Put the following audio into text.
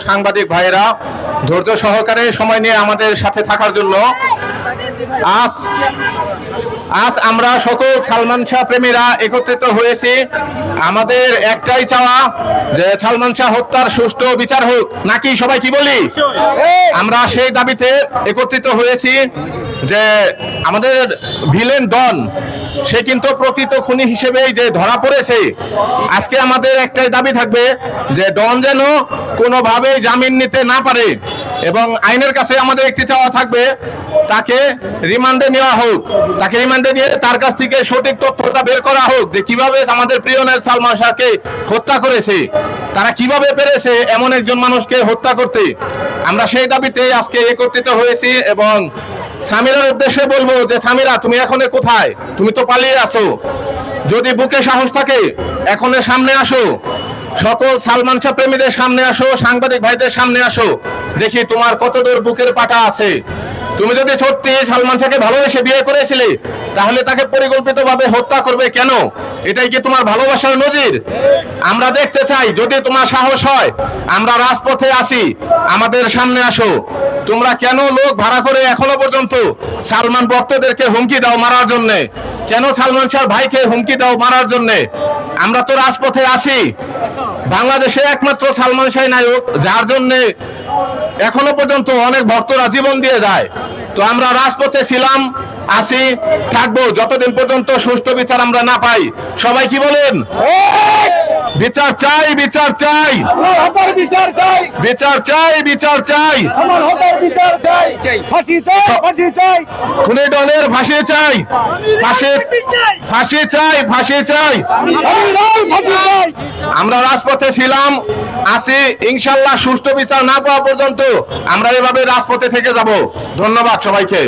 সাংবাদিক ভাইরা ধৈর্য সহকারে সময় নিয়ে আমাদের সাথে থাকার জন্য আজ আজ আমরা সকল সালমান শাহ প্রেমীরা একত্রিত হয়েছি। আমাদের একটাই চাওয়া যে সালমান শাহ হত্যার সুষ্ঠু বিচার হোক, নাকি সবাই কি বলি? আমরা সেই দাবিতে একত্রিত হয়েছি যে আমাদের ভিলেন ডন সে কিন্তু প্রকৃত খুনি হিসেবেই যে ধরা পড়েছে। আজকে আমাদের একটাই দাবি থাকবে যে ডন যেন কোনোভাবেই জামিন নিতে না পারে, এবং আইনের কাছে আমাদের একটি চাওয়া থাকবে তাকে রিমান্ডে নেওয়া হোক। তাকে রিমান্ডে নিয়ে তার কাছ থেকে সঠিক তথ্যটা বের করা হোক যে কিভাবে আমাদের প্রিয় নেতা সালমান শাহকে হত্যা করেছে, তারা কিভাবে পেরেছে এমন একজন মানুষকে হত্যা করতে। আমরা সেই দাবিতে আজকে একত্রিত হয়েছি এবং সামিরার উদ্দেশ্যে বলবো যে সামিরা, তুমি এখন কোথায়? তুমি তো পালিয়ে আসো। যদি বুকে সাহস থাকে এখন সামনে আসো, সকল সালমান শাহ প্রেমীদের সামনে আসো, সাংবাদিক ভাইদের সামনে আসো, দেখি তোমার কত দূর বুকের পাটা আছে। তুমি যদি সত্যি সালমান শাহকে ভালোবেসে বিয়ে করেছিলে তাহলে তাকে পরিকল্পিতভাবে হত্যা করবে কেন? এটাই কি তোমার ভালোবাসার নজির? আমরা দেখতে চাই, যদি তোমার সাহস হয় আমরা রাজপথে আসি, আমাদের সামনে আসো। তোমরা কেন লোক ভাড়া করে এখনো পর্যন্ত সালমান ভক্তদেরকে হুমকি দাও মারার জন্য? কেন সালমান শাহ ভাইকে হুমকি দাও মারার জন্য? আমরা তো রাজপথে আসি। বাংলাদেশে একমাত্র সালমান শাহ নায়ক যার জন্য এখনো পর্যন্ত অনেক ভক্তরা জীবন দিয়ে যায়। তো আমরা রাজপথে ছিলাম, আসি, থাকবো যতদিন পর্যন্ত সুষ্ঠু বিচার আমরা না পাই। সবাই কি বলেন? বিচার চাই, বিচার চাই, বিচার চাই, বিচার চাই, বিচার চাই, আমার হত্যার বিচার চাই, ফাঁসি চাই, ফাঁসি চাই, খুনি ডনের ফাঁসি চাই, ফাঁসি ফাঁসি চাই, ফাঁসি চাই। ফাঁসি চাই। আমরা রাজপথে ছিলাম, আসি, ইনশাল্লাহ সুষ্ঠু বিচার না পাওয়া পর্যন্ত আমরা এভাবে রাজপথে থেকে যাব। ধন্যবাদ সবাইকে।